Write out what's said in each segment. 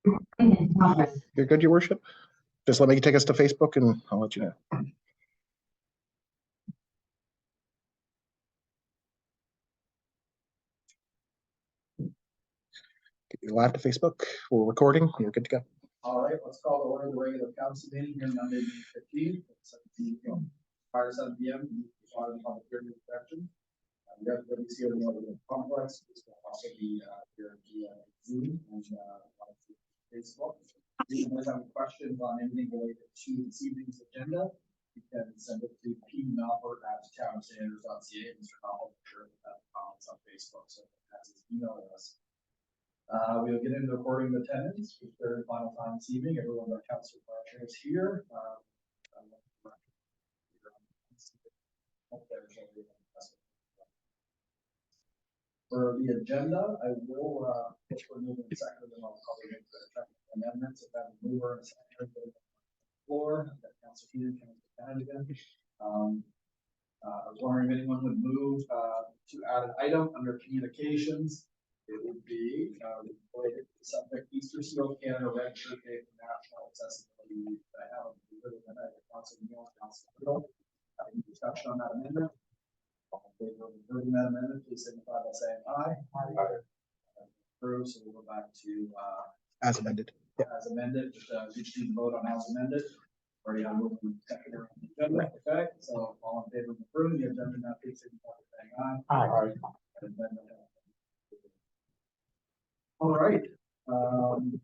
You're good, your worship? Just let me take us to Facebook and I'll let you know. Get you live to Facebook. We're recording. You're good to go. All right, let's call to order the regular council meeting here Monday, May 15th, at 7 p.m. Public hearing inspection. We have the WC of the complex. This will also be here via Zoom and Facebook. If you guys have any questions on anything related to this evening's agenda, you can send it to pnumber@townstandards.ca. Mr. Howell, sure that comments on Facebook, so that's his email address. We'll get into recording the attendance for the third and final time this evening. Everyone but Councilor Fletcher is here. For the agenda, I will push for moving second, and I'll probably make the amendments. If that mover and second on the floor, that Councilor Peter can stand again. I was wondering if anyone would move to add an item under communications. It would be related to the subject Easter Seal Canada Red Shirt Day for National Accessibility Week. I have Council Neil, Council Riddle. Any discussion on that amendment? All in favor of approving that amendment, please signify by saying aye. Aye. Approved, so we'll go back to as amended. As amended, just need to vote on as amended. Already on moving secondary on the agenda. Okay, so all in favor of approving the agenda, now please signify by saying aye. Aye. All right.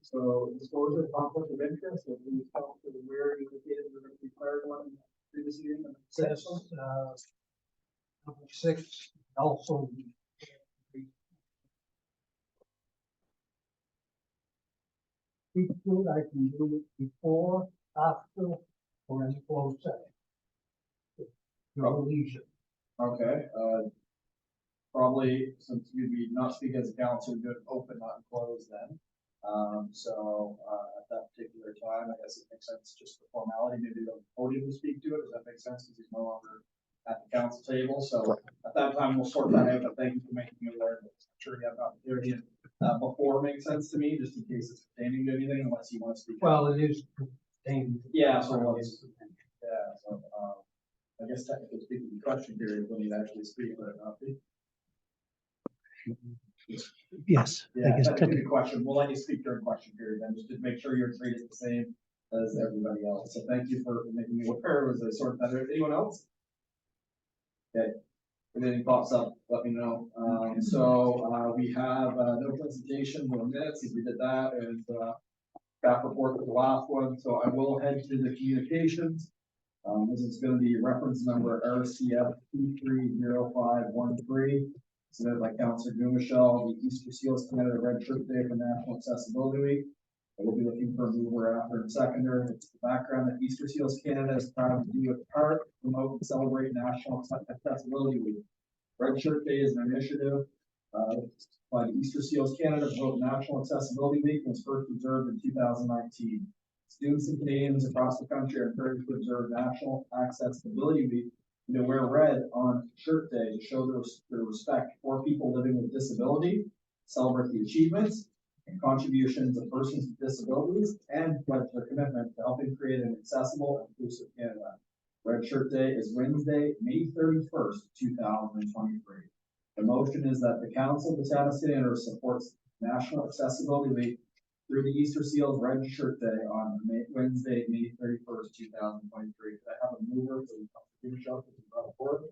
So disclosure of conflict of interest, if we talk to where indicated we're going to declare one previous year. Number 6, also. Equal, I can do it before, after, or in closed session. Your leisure. Okay. Probably since you'd be not speak as a council, do it open, not closed then. So at that particular time, I guess it makes sense just for formality, maybe the podium to speak to it. Does that make sense? Because he's no longer at the council table. So at that time, we'll sort that out. But thank you for making me aware. I'm sure you have an opportunity before makes sense to me, just in case it's pertaining to anything, unless you want to speak. Well, it is pertaining. Yeah. So yeah. So I guess technically speaking, the question period when you actually speak, but it not be. Yes. Yeah, that's a good question. We'll let you speak during question period then, just to make sure you're treated the same as everybody else. So thank you for making me aware as I sort that out. Anyone else? Okay. If anything pops up, let me know. We have no presentation, no minutes. If we did that, and back report with the last one. So I will head to the communications. This is going to be reference number RCF 230513. Submitted by Councilor Dumichel, the Easter Seals Canada Red Shirt Day for National Accessibility Week. I will be looking for a mover, after, and seconder. It's the background that Easter Seals Canada is proud to do its part, promote and celebrate National Accessibility Week. Red Shirt Day is an initiative by the Easter Seals Canada to promote National Accessibility Week and was first observed in 2019. Students and Canadians across the country are encouraged to observe National Accessibility Week and to wear red on Shirt Day to show their respect for people living with disability, celebrate the achievements and contributions of persons with disabilities, and pledge their commitment to helping create an accessible and inclusive Canada. Red Shirt Day is Wednesday, May 31st, 2023. The motion is that the Council of the Town of Standards supports National Accessibility Week through the Easter Seals Red Shirt Day on Wednesday, May 31st, 2023. Could I have a mover for the Council report?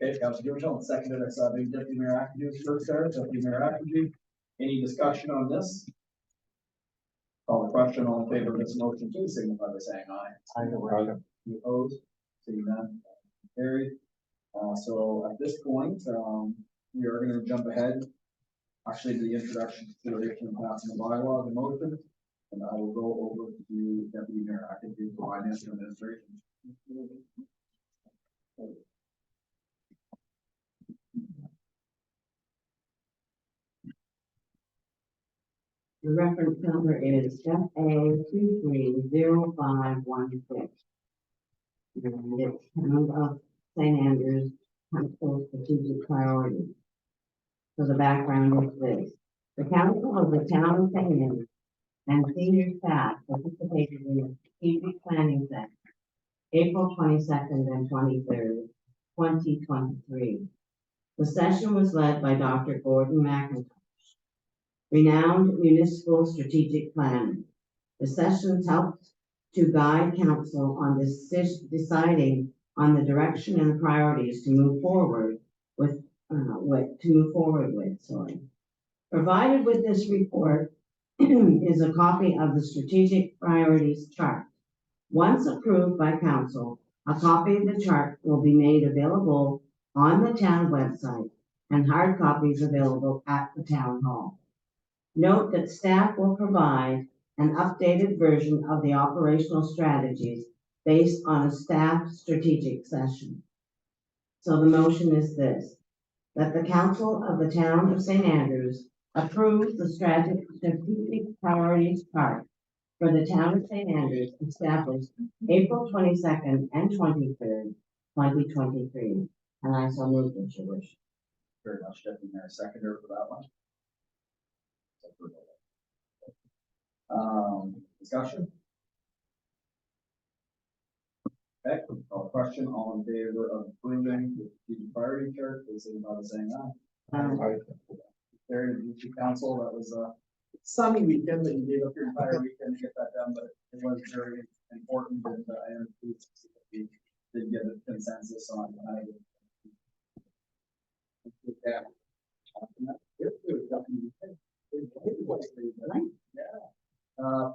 Okay, Councilor Dumichel, and seconded. I saw Big Deputy Mayor Ackenjuice first there. Deputy Mayor Ackenjuice. Any discussion on this? Call the question. All in favor of this motion, please signify by saying aye. Aye. You opposed? Seeing none. Carried. So at this point, we are going to jump ahead actually to the introduction, consideration, and passing the bylaw, the motion, and I will go over to Deputy Mayor Ackenjuice for Finance and Administration. The reference number is FA230516. And it's Town of St. Andrews Council Strategic Priorities. So the background is this. The council of the town of St. Andrews and senior staff participated in the strategic planning session, April 22nd and 23rd, 2023. The session was led by Dr. Gordon McIntosh, renowned municipal strategic planner. The sessions helped to guide council on deciding on the direction and the priorities to move forward with. Provided with this report is a copy of the strategic priorities chart. Once approved by council, a copy of the chart will be made available on the town website and hard copies available at the town hall. Note that staff will provide an updated version of the operational strategies based on a staff strategic session. So the motion is this, that the council of the town of St. Andrews approves the strategic priorities chart for the town of St. Andrews established April 22nd and 23rd, 2023. And I so move, your wish. Very much, Deputy Mayor. Seconder for that one. Discussion? Okay, call the question. All in favor of approving the strategic priority chart, please signify by saying aye. Carried. Council, that was a sunny weekend that you gave up your entire weekend to get that done, but it was very important, and I am pleased to see that we did get a consensus on yeah.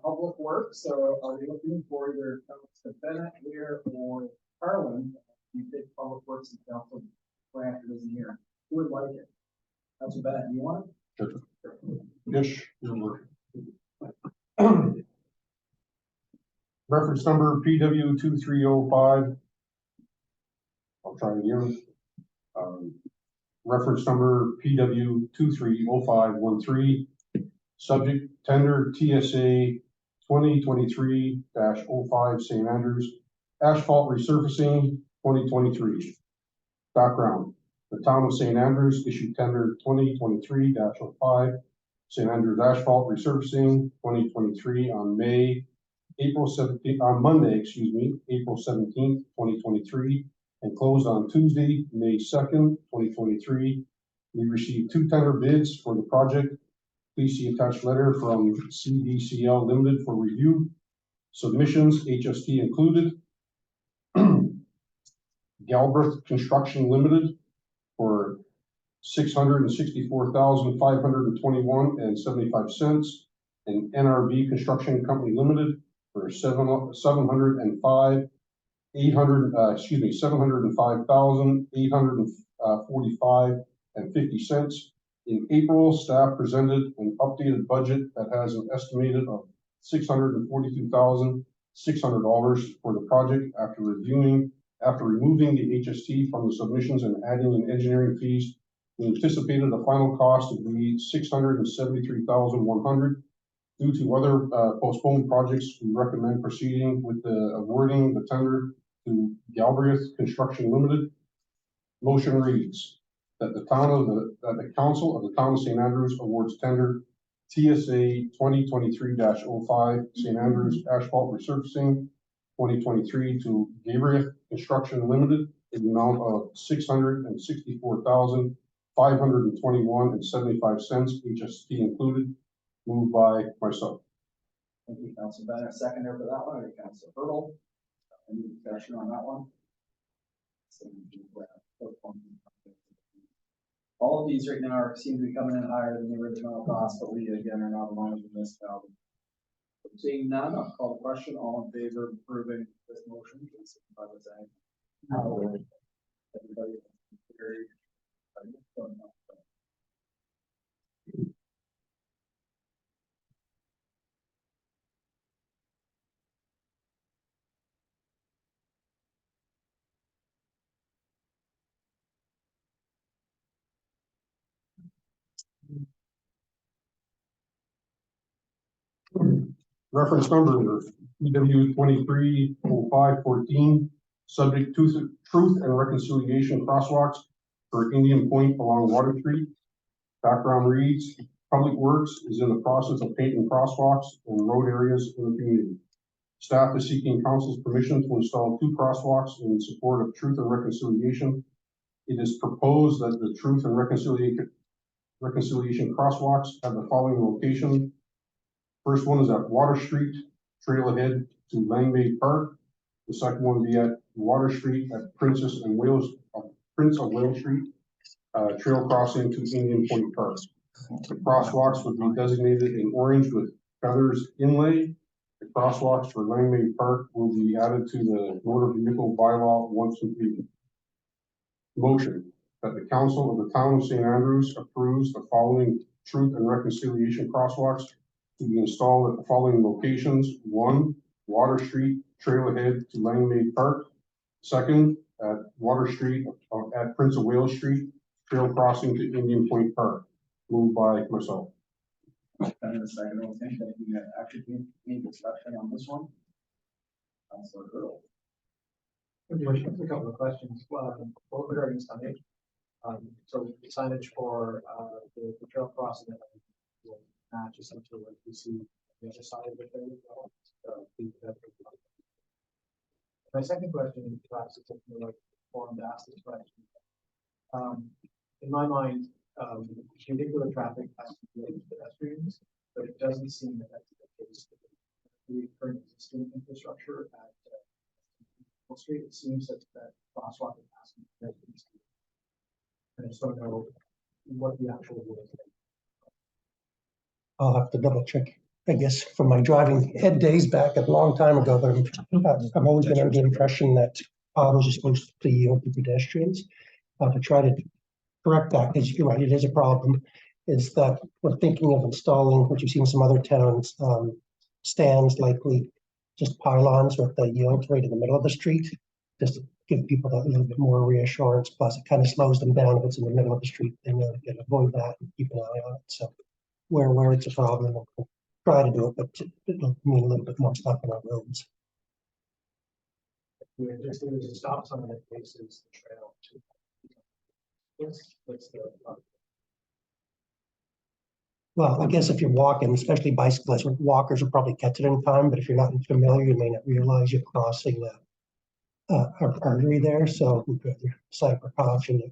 Public Works, so are we looking for either Bennett here or Carlin? You take Public Works and Council Blanchard isn't here. Who would like it? Council Bennett, you want it? Yes, reference number PW2305. I'll try it again. Reference number PW230513. Subject tender TSA 2023-05 St. Andrews Asphalt Resurfacing 2023. Background. The town of St. Andrews issued tender 2023-05 St. Andrews Asphalt Resurfacing 2023 on Monday, April 17th, 2023, and closed on Tuesday, May 2nd, 2023. We received 2 tender bids for the project. Please see attached letter from CDCL Limited for review. Submissions, HST included. Galbraith Construction Limited for $664,521.75, and NRB Construction Company Limited for $705,845.50. In April, staff presented an updated budget that has an estimated of $642,600 for the project after removing the HST from the submissions and adding in engineering fees. We anticipated a final cost to be $673,100. Due to other postponed projects, we recommend proceeding with awarding the tender to Galbraith Construction Limited. Motion reads that the council of the town of St. Andrews awards tender TSA 2023-05 St. Andrews Asphalt Resurfacing 2023 to Galbraith Construction Limited in the amount of $664,521.75, HST included. Moved by myself. Thank you, Council Bennett. Seconder for that one, or Council Hurdle? Any discussion on that one? All of these right now seem to be coming in higher than the original cost, but we again are not alone in this value. Seeing none, I'll call the question. All in favor of approving this motion, please signify by saying aye. Everybody carried. Reference number PW230514. Subject to Truth and Reconciliation Crosswalks for Indian Point along Water Street. Background reads Public Works is in the process of painting crosswalks and road areas in the community. Staff is seeking council's permission to install 2 crosswalks in support of Truth and Reconciliation. It is proposed that the Truth and Reconciliation crosswalks have the following location. First one is at Water Street, trail ahead to Langmaid Park. The second one will be at Water Street at Prince of Wales Street, trail crossing to Indian Point Park. The crosswalks would be designated in orange with feathers inlay. The crosswalks for Langmaid Park will be added to the motor vehicle bylaw once completed. Motion that the council of the town of St. Andrews approves the following Truth and Reconciliation crosswalks to be installed at the following locations. 1, Water Street, trail ahead to Langmaid Park. 2nd, at Water Street at Prince of Wales Street, trail crossing to Indian Point Park. Moved by myself. And the second one, think that you have actually been discussion on this one. Councilor Earl. A couple of questions, both regarding signage. So signage for the trail crossing will match essentially what we see on the other side of the trail. My second question, perhaps it's something like forum to ask this question. In my mind, vehicular traffic has to be with pedestrians, but it doesn't seem that that's the case. The current existing infrastructure at Wall Street, it seems that crosswalk is asking pedestrians. And I just don't know what the actual rule is. I'll have to double check, I guess, from my driving ed days back a long time ago, but I've always been under the impression that autos are supposed to yield to pedestrians. To try to correct that, because you're right, it is a problem, is that we're thinking of installing, what you see in some other towns, stands, likely just pylons with the yield right in the middle of the street, just to give people a little bit more reassurance. Plus, it kind of slows them down if it's in the middle of the street. They really can avoid that and keep an eye on it. So where it's a problem, we'll try to do it, but it'll mean a little bit more stuff on our roads. There's a stop sign that faces the trail. What's the Well, I guess if you're walking, especially bicyclists, walkers will probably catch it in time, but if you're not familiar, you may not realize you're crossing the artery there. So we've got your side precaution that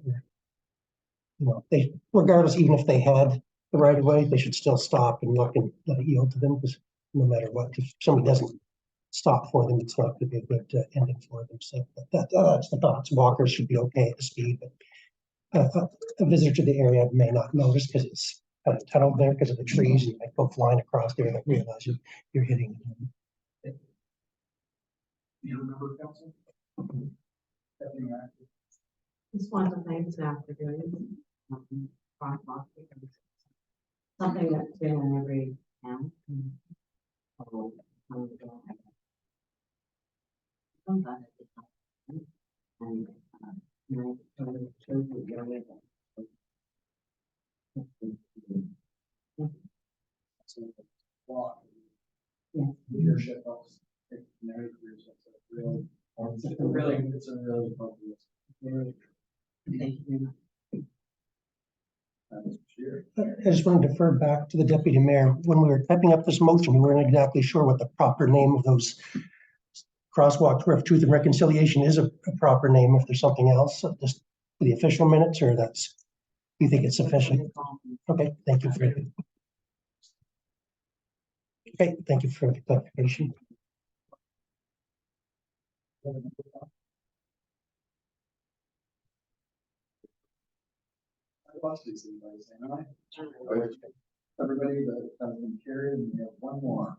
we're, they, regardless, even if they had the right of way, they should still stop and look and let it yield to them, because no matter what, if somebody doesn't stop for them, it's not going to be a good ending for them. So that's the thoughts. Walkers should be okay at the speed, but a visitor to the area may not notice because it's kind of tunneled there because of the trees. You might go flying across there and not realize you're hitting them. You remember, Council? Just want to thank staff for doing crosswalk, something that's been in every town. Leadership helps. It's a really Thank you very much. I just want to defer back to the deputy mayor. When we were typing up this motion, we weren't exactly sure what the proper name of those crosswalks were. If Truth and Reconciliation is a proper name, if there's something else, just for the official minutes, or that's, you think it's sufficient? Okay, thank you for it. Okay, thank you for the clarification. Everybody that has been carried, and we have one more.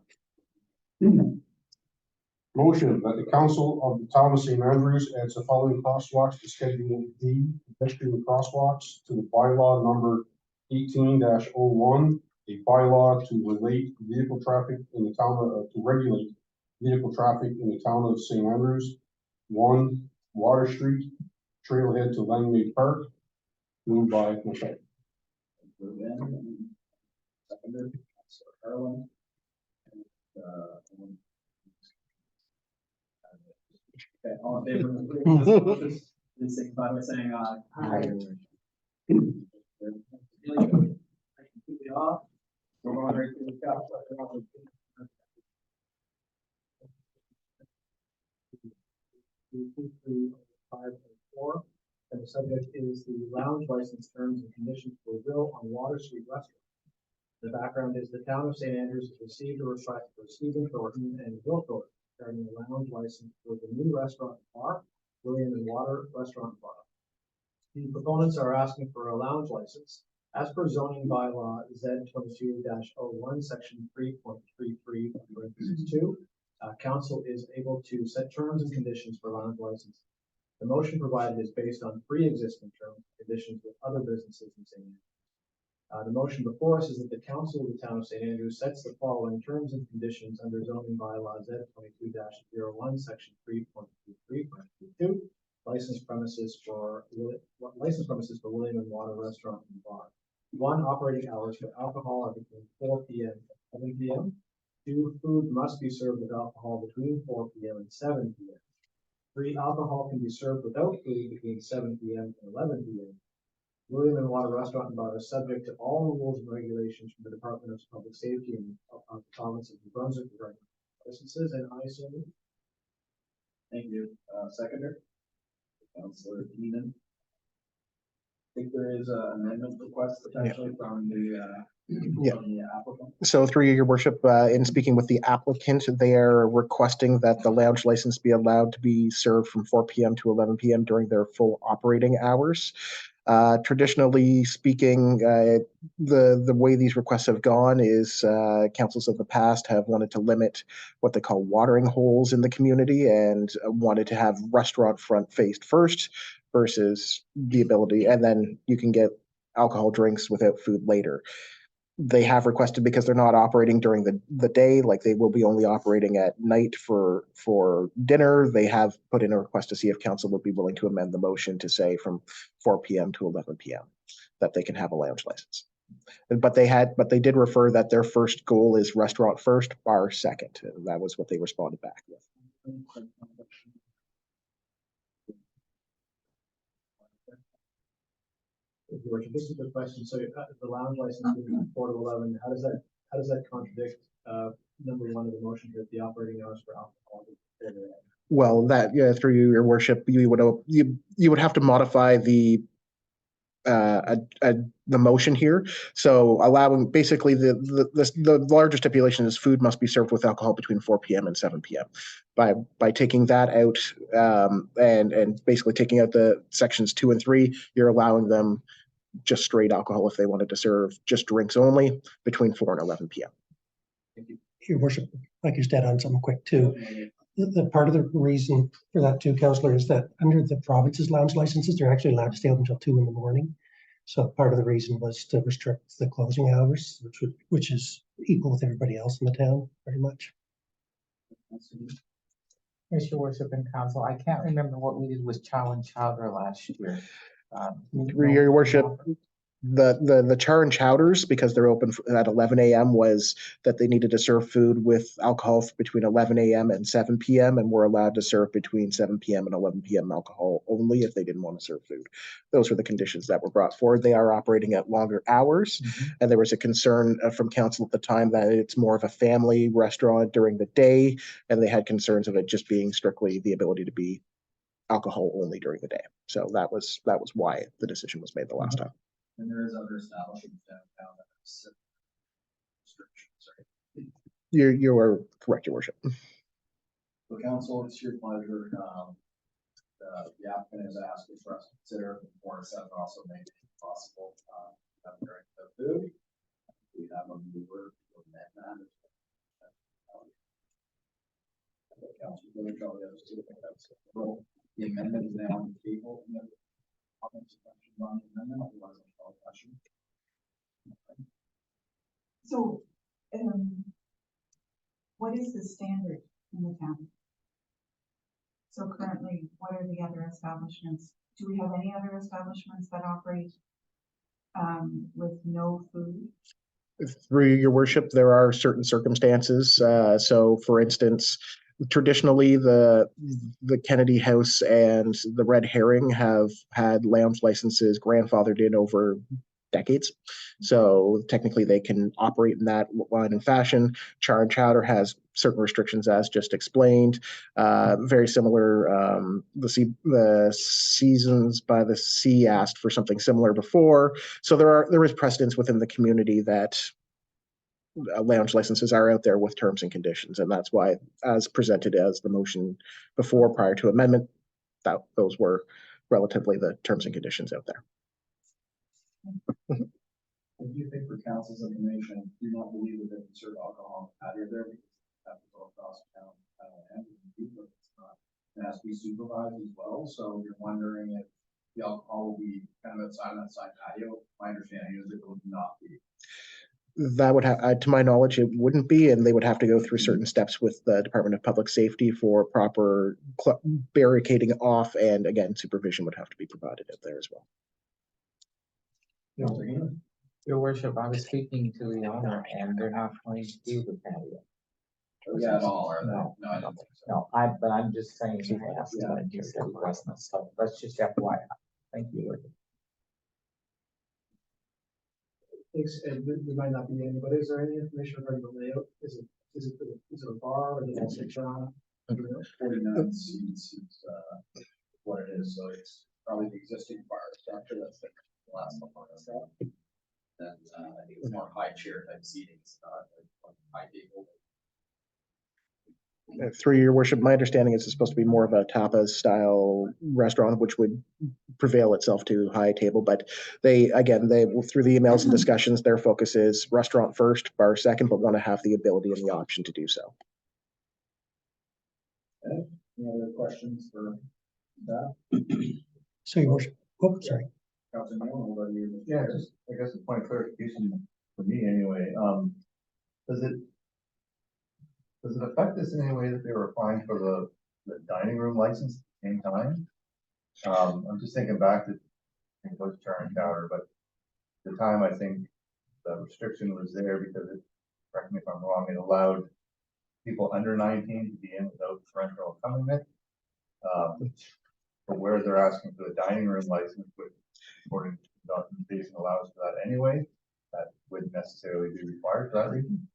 Motion that the council of the town of St. Andrews adds the following crosswalks to Schedule D, pedestrian crosswalks, to the bylaw number 18-01, a bylaw to relate vehicle traffic in the town of, to regulate vehicle traffic in the town of St. Andrews. 1, Water Street, trailhead to Langmaid Park. Moved by myself. Seconded, Councilor Carlin. Okay, all in favor of this motion, please signify by saying aye. Aye. Completely off. We're going right to the capital. 5.4, and the subject is the lounge license terms and conditions for Will on Water Street Restaurant. The background is the town of St. Andrews has received a request for Stephen Thornton and Will Thornton regarding a lounge license for the new restaurant bar, William and Water Restaurant Bar. The proponents are asking for a lounge license as per zoning bylaw Z22-01, section 3.33, council is able to set terms and conditions for lounge licenses. The motion provided is based on pre-existing terms and conditions with other businesses in St. Andrews. The motion before us is that the council of the town of St. Andrews sets the following terms and conditions under zoning bylaw Z22-01, section 3.33.2, licensed premises for William and Water Restaurant and Bar. 1, operating hours for alcohol are between 4 p.m. and 7 p.m. 2, food must be served with alcohol between 4 p.m. and 7 p.m. 3, alcohol can be served without food between 7 p.m. and 11 p.m. William and Water Restaurant and Bar is subject to all rules and regulations from the Department of Public Safety and the province of New Brunswick regarding licenses, and I so move. Thank you. Seconder? Councillor Keenan. I think there is an amendment request potentially from the applicant. So through your worship, in speaking with the applicant, they are requesting that the lounge license be allowed to be served from 4 p.m. to 11 p.m. during their full operating hours. Traditionally speaking, the way these requests have gone is councils of the past have wanted to limit what they call watering holes in the community and wanted to have restaurant front faced first versus the ability, and then you can get alcohol drinks without food later. They have requested, because they're not operating during the day, like they will be only operating at night for dinner, they have put in a request to see if council would be willing to amend the motion to say from 4 p.m. to 11 p.m. that they can have a lounge license. But they did refer that their first goal is restaurant first, bar second. And that was what they responded back with. Your worship, this is the question. So the lounge license being 4 to 11, how does that contradict number 1 of the motion with the operating hours for alcohol? Well, that through your worship, you would have to modify the motion here. So allowing basically the larger stipulation is food must be served with alcohol between 4 p.m. and 7 p.m. By taking that out and basically taking out the sections 2 and 3, you're allowing them just straight alcohol if they wanted to serve just drinks only between 4 and 11 p.m. Your worship, like you said on something quick too. The part of the reason for that too, councillor, is that under the province's lounge licenses, they're actually allowed to stay open until 2 in the morning. So part of the reason was to restrict the closing hours, which is equal with everybody else in the town, pretty much. Mr. Worship and Council, I can't remember what we did with Chow and Chowder last year. Your worship, the char and chowders, because they're open at 11 a.m. was that they needed to serve food with alcohol between 11 a.m. and 7 p.m. and were allowed to serve between 7 p.m. and 11 p.m. alcohol only if they didn't want to serve food. Those were the conditions that were brought forward. They are operating at longer hours, and there was a concern from council at the time that it's more of a family restaurant during the day, and they had concerns of it just being strictly the ability to be alcohol only during the day. So that was why the decision was made the last time. And there is other establishments downtown that have similar restrictions, right? You are correct, your worship. So council, it's your pleasure. The applicant has asked for us to consider 4 to 7 also make it possible during the food. We have a mover to amend that. Council, really try the others too. The amendment is now on the table. Comments, questions on the amendment? Otherwise, I'll call a question. So, what is the standard in the town? So currently, what are the other establishments? Do we have any other establishments that operate with no food? Through your worship, there are certain circumstances. So, for instance, traditionally, the Kennedy House and the Red Herring have had lounge licenses grandfathered in over decades. So technically they can operate in that line and fashion. Char and Chowder has certain restrictions as just explained. Very similar, the Seasons by the Sea asked for something similar before. So there is precedence within the community that lounge licenses are out there with terms and conditions. And that's why, as presented as the motion before prior to amendment, those were relatively the terms and conditions out there. I do think for council's information, I do not believe that they can serve alcohol out of there because they have to go across town. And it's not, it has to be supervised as well. So you're wondering if the alcohol will be kind of outside on that side patio. My understanding is it will not be. That would have, to my knowledge, it wouldn't be, and they would have to go through certain steps with the Department of Public Safety for proper barricading off, and again, supervision would have to be provided out there as well. Your worship, I was speaking to the owner and they're not going to do the patio. Yeah, at all, are they? No, No, I don't think so. No, but I'm just saying, so let's just FYI. Thank you. Thanks, and there might not be any, but is there any information regarding the layout? Is it a bar or is it a restaurant? 49 seats is what it is. So it's probably the existing bar structure that's the last one on the stuff. Then I think it's more high chair type seating. It's not like high table. Through your worship, my understanding is it's supposed to be more of a tapas style restaurant, which would prevail itself to high table. But they through the emails and discussions, their focus is restaurant first, bar second, but want to have the ability and the option to do so. Okay. Any other questions for that? So your worship, oh, sorry. Councilor Neal, what about you? Yeah, just, I guess a point of clarification for me anyway, does it affect this in any way that they were applying for the dining room license at the same time? I'm just thinking back to, I think it was Char and Chowder, but at the time I think the restriction was there because it, correct me if I'm wrong, it allowed people under 19 to be in without parental accompaniment. But where they're asking for the dining room license, which according to documentation allows for that anyway, that wouldn't necessarily be required for that reason.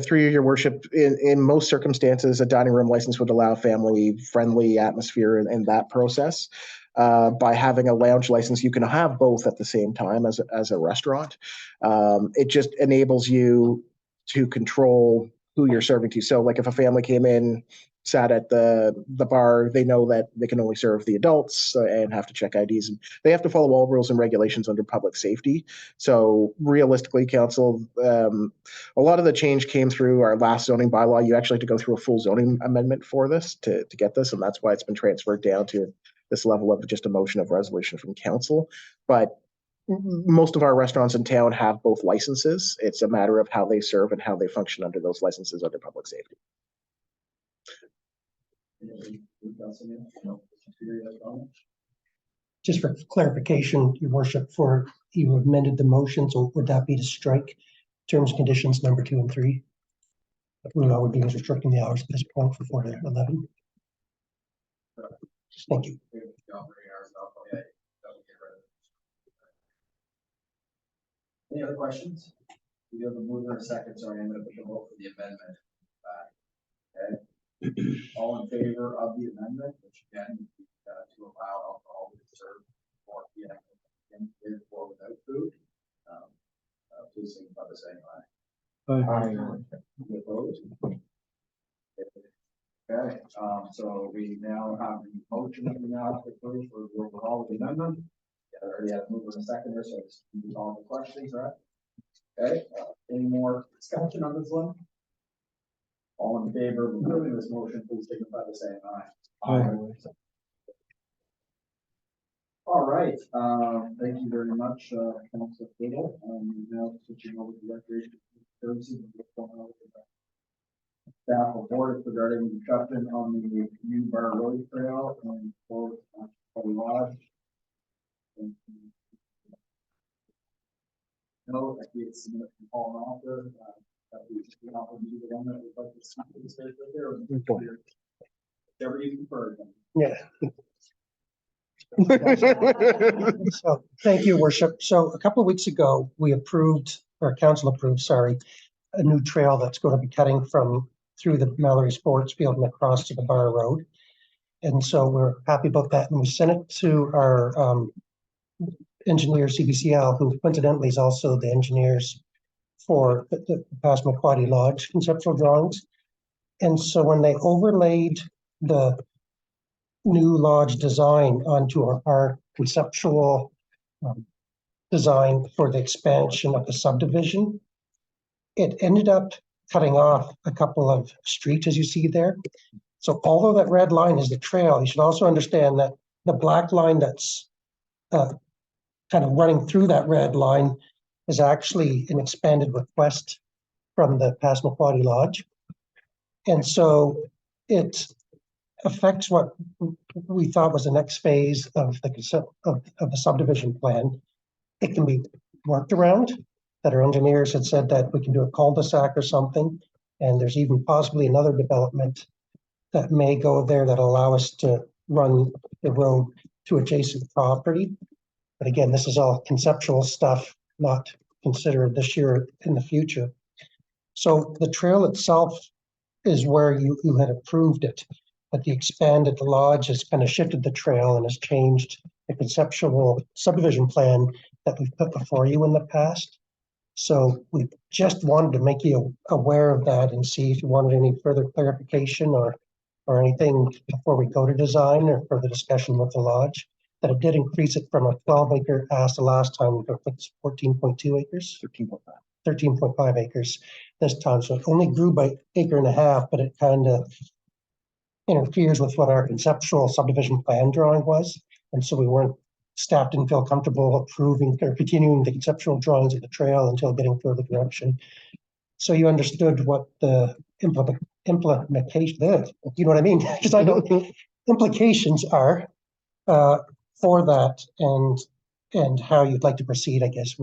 Through your worship, in most circumstances, a dining room license would allow family-friendly atmosphere in that process. By having a lounge license, you can have both at the same time as a restaurant. It just enables you to control who you're serving to. So like if a family came in, sat at the bar, they know that they can only serve the adults and have to check IDs. And they have to follow all rules and regulations under public safety. So realistically, council, a lot of the change came through our last zoning bylaw. You actually have to go through a full zoning amendment for this to get this, and that's why it's been transferred down to this level of just a motion of resolution from council. But most of our restaurants in town have both licenses. It's a matter of how they serve and how they function under those licenses under public safety. Just for clarification, your worship, for you amended the motion, so would that be to strike terms and conditions number 2 and 3? Really, all we're doing is restricting the hours at this point from 4 to 11. Thank you. Any other questions? We have a mover and a second, sorry, I'm going to put the vote for the amendment. Okay. All in favor of the amendment, which again, to allow alcohol to be served 4 p.m. with or without food. Please signify by saying aye. Any opposed? Okay, so we now have the motion that we now have to approve for the overall amendment. Yeah, I already have a mover and a seconder, so it's all the questions, right? Okay, any more discussion on this one? All in favor of approving this motion, please signify by saying aye. Aye. All right, thank you very much, Councilor Fiddle. Now switching over to recreation services. Staff report regarding discussion on the new Bar Road Trail and Lodge. No, I think it's submitted from Paul and Alfred. The one that would like to speak to the stage right there. Whatever you prefer. Yeah. So, thank you, Worship. So a couple of weeks ago, we approved, or council approved, sorry, a new trail that's going to be cutting from through the Mallory Sports Field and across to the Bar Road. And so we're happy about that. And we sent it to our engineer, CBCL, who coincidentally is also the engineers for the Passamaquoddy Lodge conceptual drawings. And so when they overlaid the new lodge design onto our conceptual design for the expansion of the subdivision, it ended up cutting off a couple of streets, as you see there. So although that red line is the trail, you should also understand that the black line that's kind of running through that red line is actually an expanded request from the Passamaquoddy Lodge. And so it affects what we thought was the next phase of the subdivision plan. It can be worked around, that our engineers had said that we can do a cul-de-sac or something. And there's even possibly another development that may go there that allow us to run the road to adjacent property. But again, this is all conceptual stuff, not considered this year in the future. So the trail itself is where you had approved it, but the expanded lodge has kind of shifted the trail and has changed the conceptual subdivision plan that we've put before you in the past. So we just wanted to make you aware of that and see if you wanted any further clarification or anything before we go to design or further discussion with the lodge. That it did increase it from a 12-acre ask the last time to 14.2 acres. 13.5 acres this time. So it only grew by 1.5 acres, but it kind of interferes with what our conceptual subdivision plan drawing was. And so we weren't, staff didn't feel comfortable approving or continuing the conceptual drawings of the trail until getting further direction. So you understood what the implementation is, you know what I mean? Because I know implications are for that and how you'd like to proceed, I guess,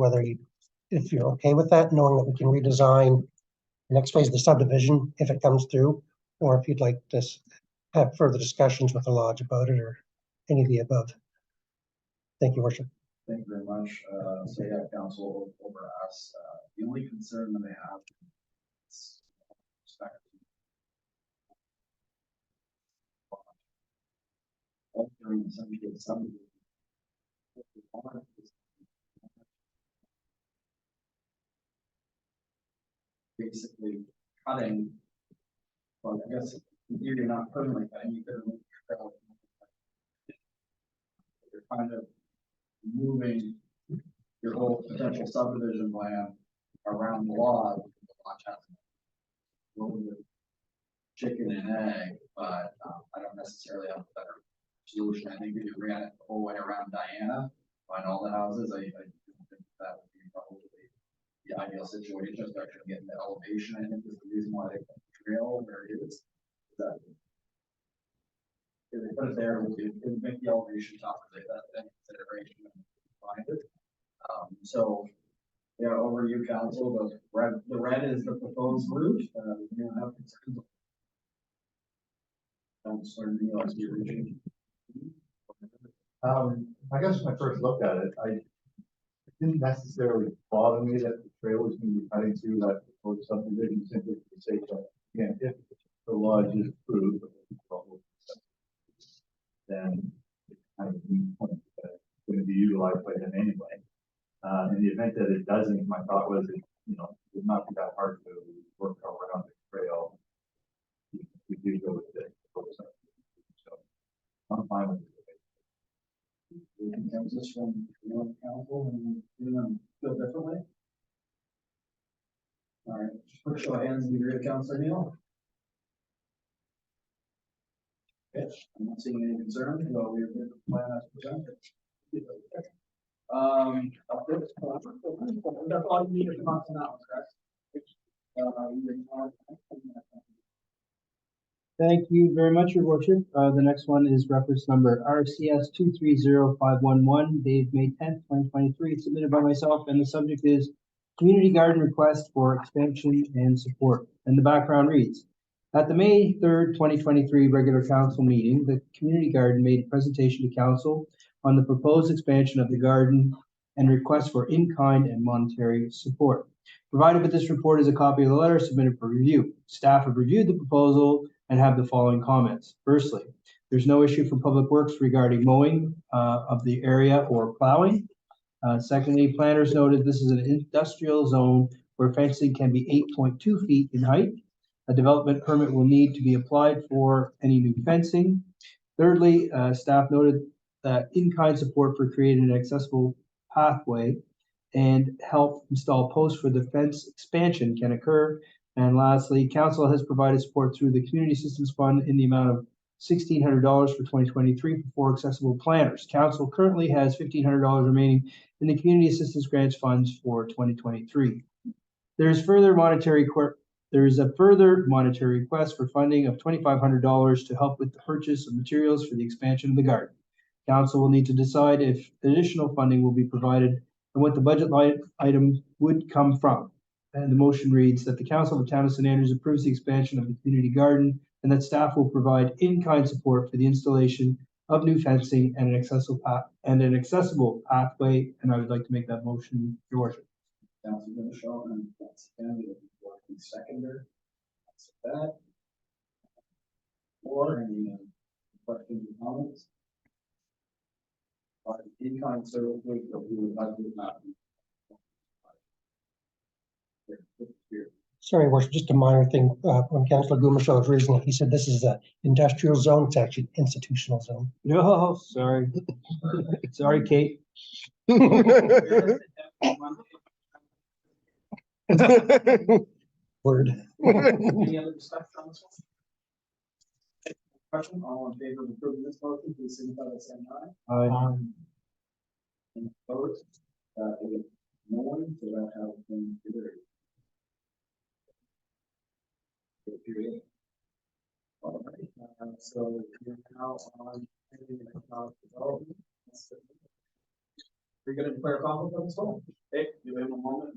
if you're okay with that, knowing that we can redesign the next phase of the subdivision if it comes through, or if you'd like to have further discussions with the lodge about it or any of the above. Thank you, Worship. Thank you very much. So yeah, council over us. The only concern that I have is respect to during essentially some basically cutting. Well, I guess in theory you're not permanently cutting. You could you're kind of moving your whole potential subdivision plan around the lot. Chicken and egg, but I don't necessarily have a better solution. I think if you ran it the whole way around Diana, find all the houses, I think that would be probably the ideal situation, especially getting the elevation. I think is the reason why they put the trail where it is. That if they put it there, it would make the elevation tougher. That consideration and find it. So yeah, over you, council. The red is the proposed route. We don't have concerns. I guess when I first looked at it, it didn't necessarily bother me that the trail was going to be cutting through that proposed subdivision simply for the sake of, again, if the lodge is approved, then it's kind of a moot point that it's going to be utilized by them anyway. In the event that it doesn't, my thought was that, it would not be that hard to work around the trail. We do go with it. So I'm fine with it. Consensus from the council and anyone feel differently? All right, just quick show of hands, do you agree with Councilor Neal? Okay, I'm not seeing any concern, so we're good to plan as presented. That's all you need to come on now, correct? Thank you very much, Your Worship. The next one is reference number RCS 230511, dated May 10th, 2023, submitted by myself, and the subject is Community Garden Request for Expansion and Support. And the background reads, at the May 3rd, 2023 regular council meeting, the Community Garden made a presentation to council on the proposed expansion of the garden and request for in-kind and monetary support. Provided with this report is a copy of the letter submitted for review. Staff have reviewed the proposal and have the following comments. Firstly, there's no issue for Public Works regarding mowing of the area or plowing. Secondly, planners noted this is an industrial zone where fencing can be 8.2 feet in height. A development permit will need to be applied for any new fencing. Thirdly, staff noted that in-kind support for creating an accessible pathway and help install posts for the fence expansion can occur. And lastly, council has provided support through the Community Assistance Fund in the amount of $1,600 for 2023 for 4 accessible planners. Council currently has $1,500 remaining in the Community Assistance Grants Funds for 2023. There is a further monetary request for funding of $2,500 to help with the purchase of materials for the expansion of the garden. Council will need to decide if additional funding will be provided and what the budget line item would come from. And the motion reads that the Council of the Town of St. Andrews approves the expansion of the community garden and that staff will provide in-kind support for the installation of new fencing and an accessible pathway. And I would like to make that motion, Your Worship. Councilor Michelle, and that's again, the seconder. That's that. Or any questions or comments? In-kind service that we would like to have. Sorry, Worship, just a minor thing. When Councillor Gumichel was raising it, he said this is an industrial zone. It's actually an institutional zone. No, sorry. Sorry, Kate. Word. Any other discussion on this one? Question, all in favor of approving this motion, please signify by saying aye. Any opposed? Again, no one, so that has been carried. Period. All right, so we're now on economic development. We're going to declare conflict on this one. Okay, you have a moment.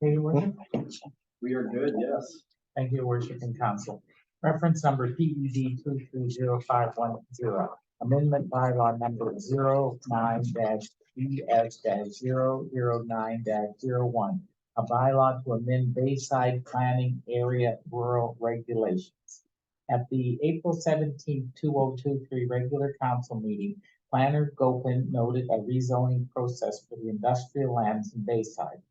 Hey, Your Worship. We are good, yes. Thank you, Your Worship and Council. Reference number PED 230510. Amendment bylaw number 09-BS-009-01. A bylaw to amend Bayside Planning Area Rural Regulations. At the April 17, 2023 regular council meeting, Planner Gopin noted a rezoning process for the industrial lands in Bayside.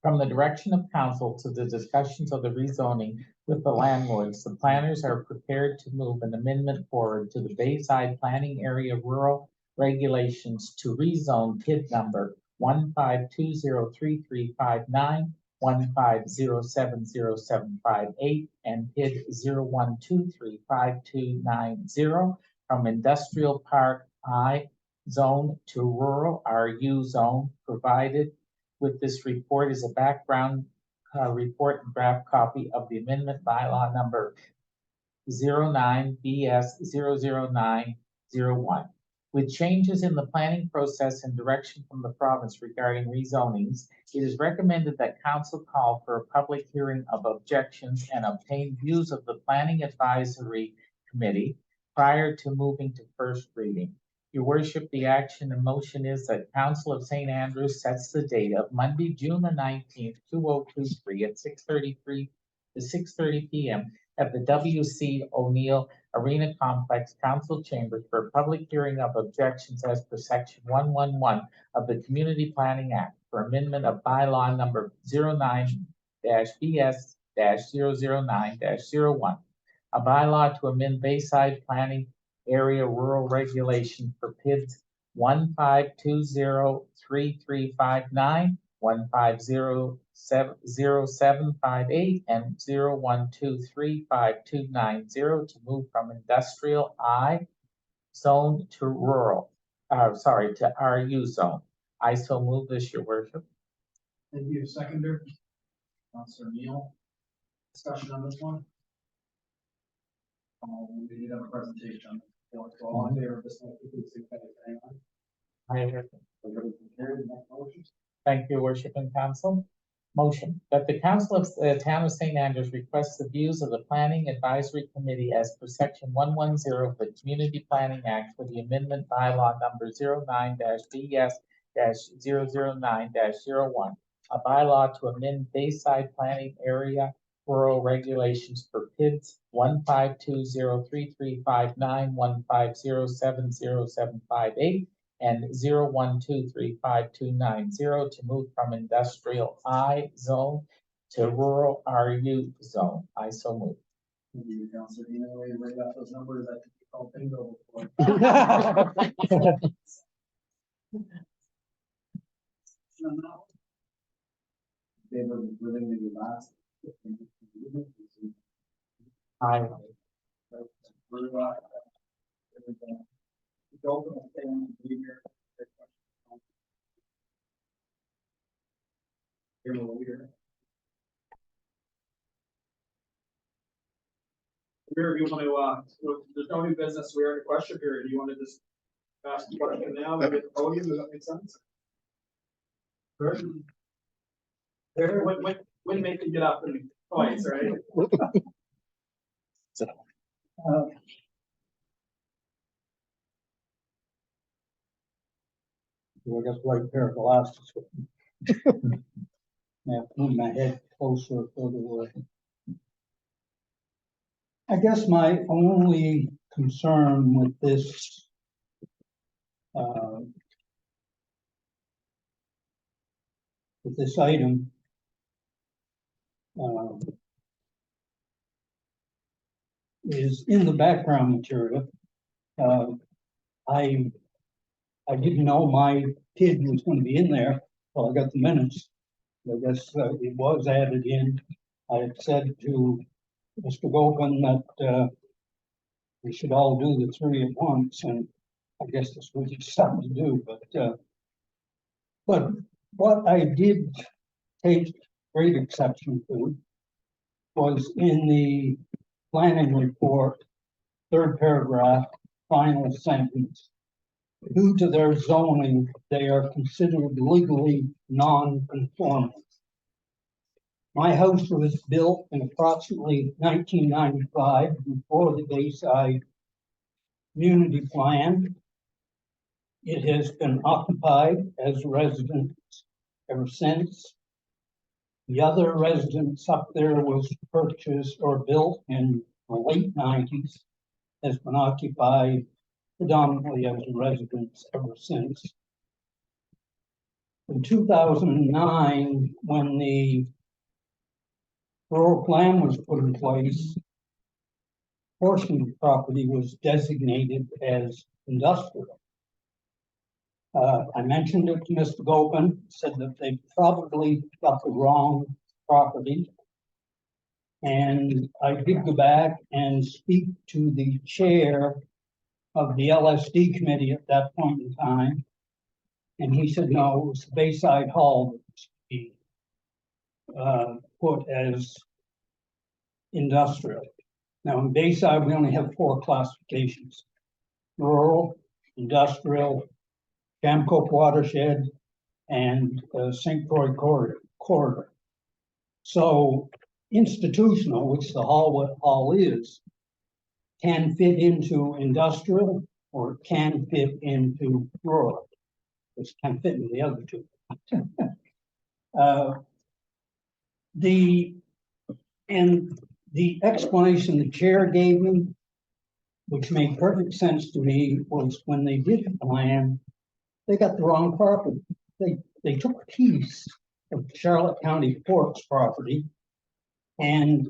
From the direction of council to the discussions of the rezoning with the landlords, the planners are prepared to move an amendment forward to the Bayside Planning Area Rural Regulations to rezone PID number 1520335 1507078 and PID 01235290 from Industrial Park I zone to Rural RU zone, provided with this report is a background report and draft copy of the amendment bylaw number 09-BS-009-01. With changes in the planning process and direction from the province regarding rezonings, it is recommended that council call for a public hearing of objections and obtain views of the Planning Advisory Committee prior to moving to first reading. Your Worship, the action and motion is that Council of St. Andrews sets the date of Monday, June the 19th, 2023 at 6:30 p.m. at the W.C. O'Neill Arena Complex Council Chambers for a public hearing of objections as per Section 111 of the Community Planning Act for amendment of bylaw number 09-BS-009-01. A bylaw to amend Bayside Planning Area Rural Regulation for PIDs 1520335 1500758 and 01235290 to move from industrial I zone to rural, to RU zone. I so move this, Your Worship. Thank you, seconder. Councilor Neal. Discussion on this one? We did have a presentation on this before, so all in favor of this motion, please signify by saying aye. Thank you, Worship and Council. Motion that the Council of the Town of St. Andrews requests the views of the Planning Advisory Committee as per section 110 of the Community Planning Act for the amendment bylaw number 09-BS-009-01, a bylaw to amend Bayside Planning Area Rural Regulations for PIDs 15203359150700758 and 0123529 to move from industrial I zone to rural RU zone. I so move. Thank you, Councilor. You know, you bring up those numbers, I think you called bingo before. They were within the last. Aye. Here, you want to, there's no new business, we're in a question period, you want to just ask the question now, maybe at the podium, does that make sense? There, when make you get up and twice, right? I got the right pair of glasses. Now, move my head closer, further away. I guess my only concern with this item is in the background material. I didn't know my kid was going to be in there. Well, I got the minutes. I guess it was added in. I had said to Mr. Gogan that we should all do the three at once, and I guess that's what he decided to do. But what I did take great exception to was in the planning report, third paragraph, final sentence. Due to their zoning, they are considered legally non-conforming. My house was built in approximately 1995 before the Bayside Community Plan. It has been occupied as residence ever since. The other residence up there was purchased or built in the late 90s, has been occupied predominantly as a residence ever since. In 2009, when the rural plan was put in place, portion of the property was designated as industrial. I mentioned it to Mr. Gopan, said that they probably got the wrong property. And I did go back and speak to the chair of the LSD committee at that point in time. And he said, no, it was Bayside Hall that was to be put as industrial. Now in Bayside, we only have 4 classifications: rural, industrial, Jamcoke watershed, and St. Croix corridor. So institutional, which the hall is, can fit into industrial or can fit into rural, which can fit into the other two. The explanation the chair gave me, which made perfect sense to me, was when they did the plan, they got the wrong property. They took a piece of Charlotte County Ports property, and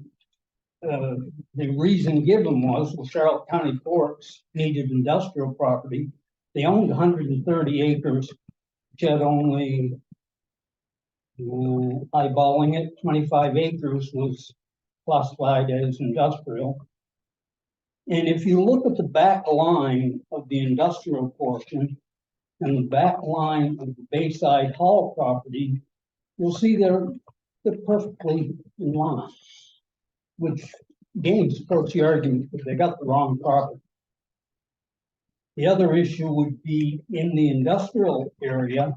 the reason given was, well, Charlotte County Ports needed industrial property. They owned 130 acres, which had only, eyeballing it, 25 acres was classified as industrial. And if you look at the back line of the industrial portion and the back line of the Bayside Hall property, you'll see they're perfectly in line, which again supports the argument that they got the wrong property. The other issue would be in the industrial area,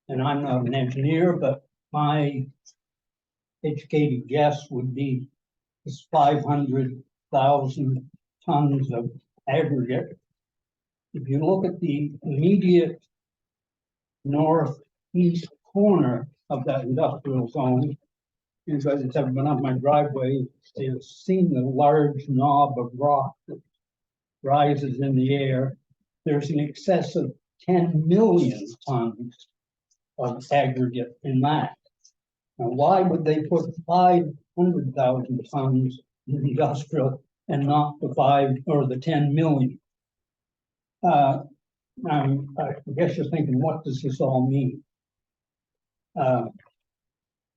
and I'm not an engineer, but my educated guess would be it's 500,000 tons of aggregate. If you look at the immediate northeast corner of that industrial zone, you guys have ever been up my driveway, you've seen the large knob of rock that rises in the air. There's an excess of 10 million tons of aggregate in that. Now, why would they put 500,000 tons in industrial and not the 5 or the 10 million? I guess you're thinking, what does this all mean? I'm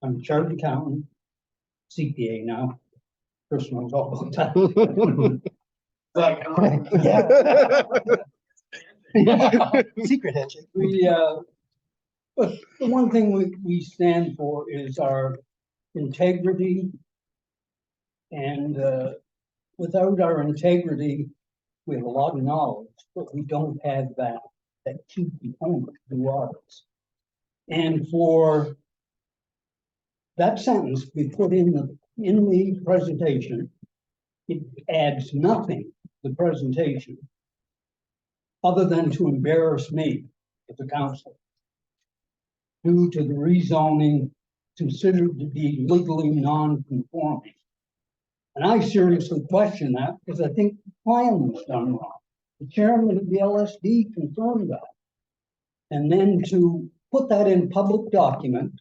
a chartered accountant, CPA now. Chris knows all about that. Secret handshake. But the one thing we stand for is our integrity. And without our integrity, we have a lot of knowledge, but we don't have that key component to ours. And for that sentence to be put in the presentation, it adds nothing to the presentation other than to embarrass me as a council due to the rezoning considered to be legally non-conforming. And I seriously question that because I think the plan was done wrong. The chairman of the LSD confirmed that. And then to put that in public document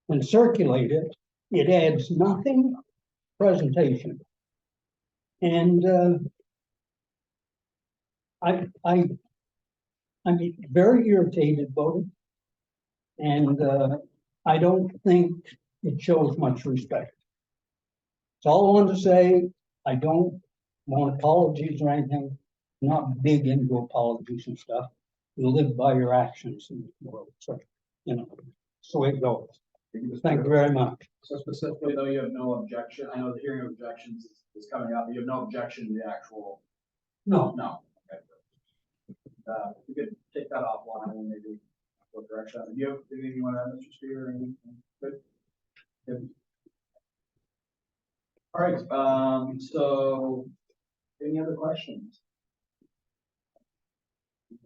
and circulate it, it adds nothing to the presentation. And I'm very irritated about it. And I don't think it shows much respect. That's all I want to say. I don't want apologies or anything. I'm not big into apologies and stuff. You live by your actions in the world. So, you know, that's the way it goes. Thank you very much. So specifically, though, you have no objection. I know the hearing of objections is coming up. You have no objection to the actual. No. No. Okay. You could take that offline and maybe what direction. Do you have anything you want to add, Mr. Speaker? Anything? Good. Good. All right. So, any other questions?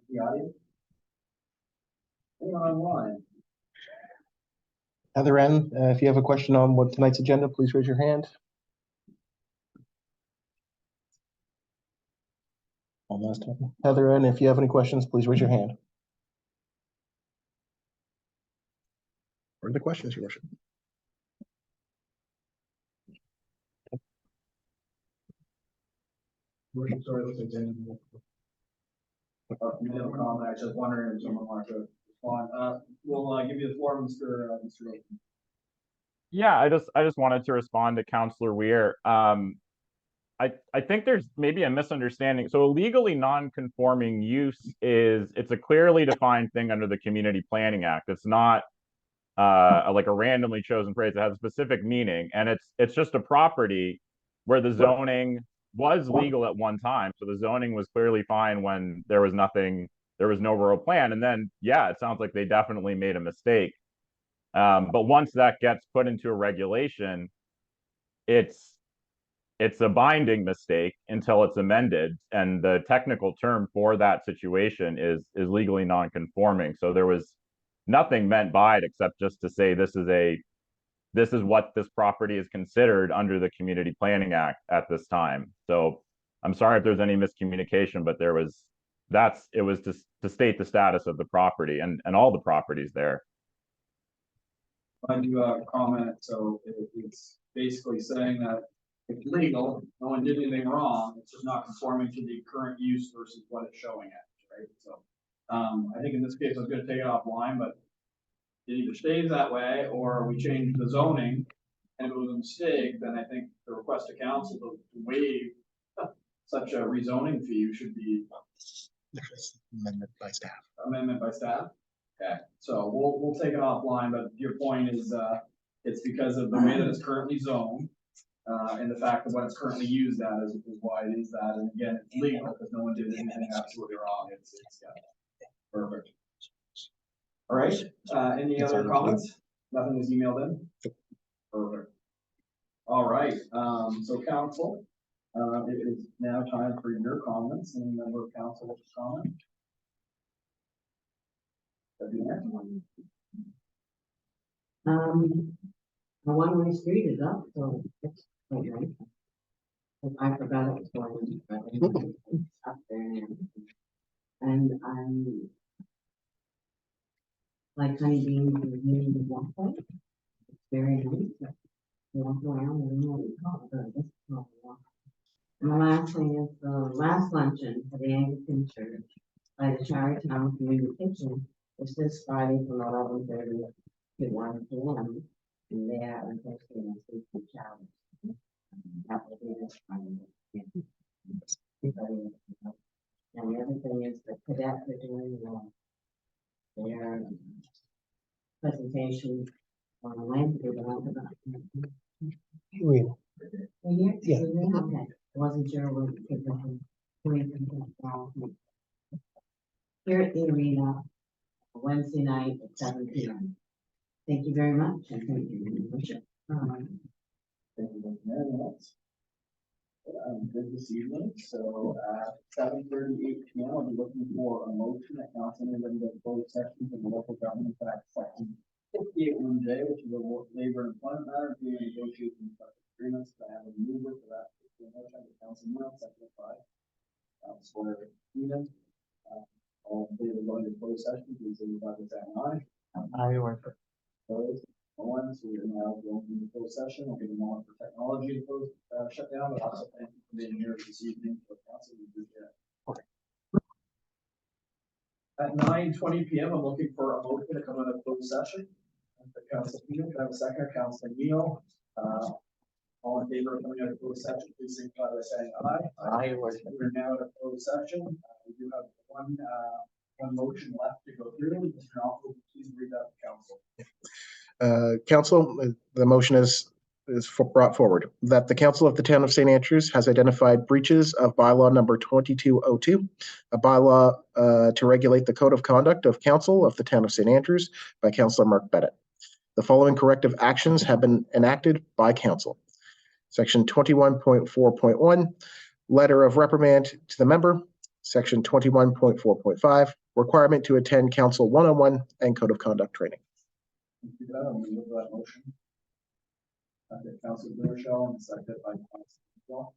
The audience? Anyone online? Heather N., if you have a question on what tonight's agenda, please raise your hand. One last time. Heather N., if you have any questions, please raise your hand. What are the questions, Your Worship? Sorry, looks like Dan. No comment. I was just wondering if someone wanted to respond. We'll give you the floor, Mr. Oaken. Yeah, I just wanted to respond to Councillor Weir. I think there's maybe a misunderstanding. So a legally non-conforming use it's a clearly defined thing under the Community Planning Act. It's not like a randomly chosen phrase. It has a specific meaning, and it's just a property where the zoning was legal at one time. So the zoning was clearly fine when there was no rural plan. And then, yeah, it sounds like they definitely made a mistake. But once that gets put into a regulation, it's a binding mistake until it's amended. And the technical term for that situation is legally non-conforming. So there was nothing meant by it except just to say this is what this property is considered under the Community Planning Act at this time. So I'm sorry if there's any miscommunication, but it was to state the status of the property and all the properties there. I do comment. So it's basically saying that it's legal, no one did anything wrong. It's just not conforming to the current use versus what it's showing at, right? So I think in this case, I was going to take it offline, but it either stays that way or we change the zoning and it was a mistake. Then I think the request to council to waive such a rezoning fee should be Amendment by staff. Amendment by staff. Okay, so we'll take it offline, but your point is it's because of the way that it's currently zoned And the fact that what it's currently used at is why it is that, and again, it's legal, because no one did anything absolutely wrong, yeah. Perfect. All right, any other comments? Nothing was emailed in? Perfect. All right, so council, it is now time for your comments. Any member of council wish to comment? The one-way street is up, so it's quite nice. I forgot it was going, but it's up there. And I'm like honeybees reviewing the walkway. It's very nice. You walk around and you know what you call it, but this is not a walk. And the last thing is the last luncheon for the Anglican Church by the Chartertown Community Kitchen is this Friday from 11:30 to 1 p.m. And they are hosting a seafood challenge. That will be this Friday. And the other thing is the cadets are doing their presentation on Wednesday. Yeah. Okay. I wasn't sure what here at the arena Wednesday night at 7 p.m. Thank you very much. And thank you, Your Worship. Thank you very much. Good this evening. So at 7:38 p.m., I'll be looking for a motion that council may then go closed session for the local government act section 58(1)J, which is a labor and employment matter, being negotiated and agreements. I have a mover for that. Motion, Council Moore, second by Councilor Eden. All in favor of going to closed session, please signify by saying aye. Aye, Your Worship. Opposed? No one, so we are now going into closed session. We'll give a moment for technology to close, shut down, but also thank you for being here this evening for council. At 9:20 p.m., I'm looking for a motion to come out of closed session. The council, can I have a second? Councilor Neal. All in favor of coming out of closed session, please signify by saying aye. Aye, Your Worship. We're now at a closed session. We do have one motion left to go through. Mr. Alford, please read that to council. Council, the motion is brought forward that the Council of the Town of St. Andrews has identified breaches of bylaw number 2202, a bylaw to regulate the code of conduct of Council of the Town of St. Andrews by Councillor Mark Bennett. The following corrective actions have been enacted by Council. Section 21.4.1, letter of reprimand to the member. Section 21.4.5, requirement to attend Council 101 and code of conduct training. I'll move that motion. Councilor Blumenthal and seconded by Councilor Neal.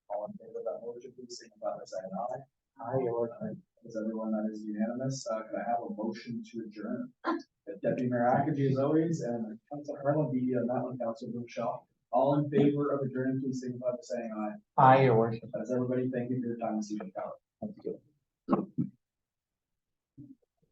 All in favor of that motion, please signify by saying aye. Aye, Your Worship. Is everyone that is unanimous? Could I have a motion to adjourn? Deputy Mayor Akagi as always, and Councilor Harlan, that one, Councilor Blumenthal. All in favor of adjourning, please signify by saying aye. Aye, Your Worship. As everybody, thank you for your time this evening.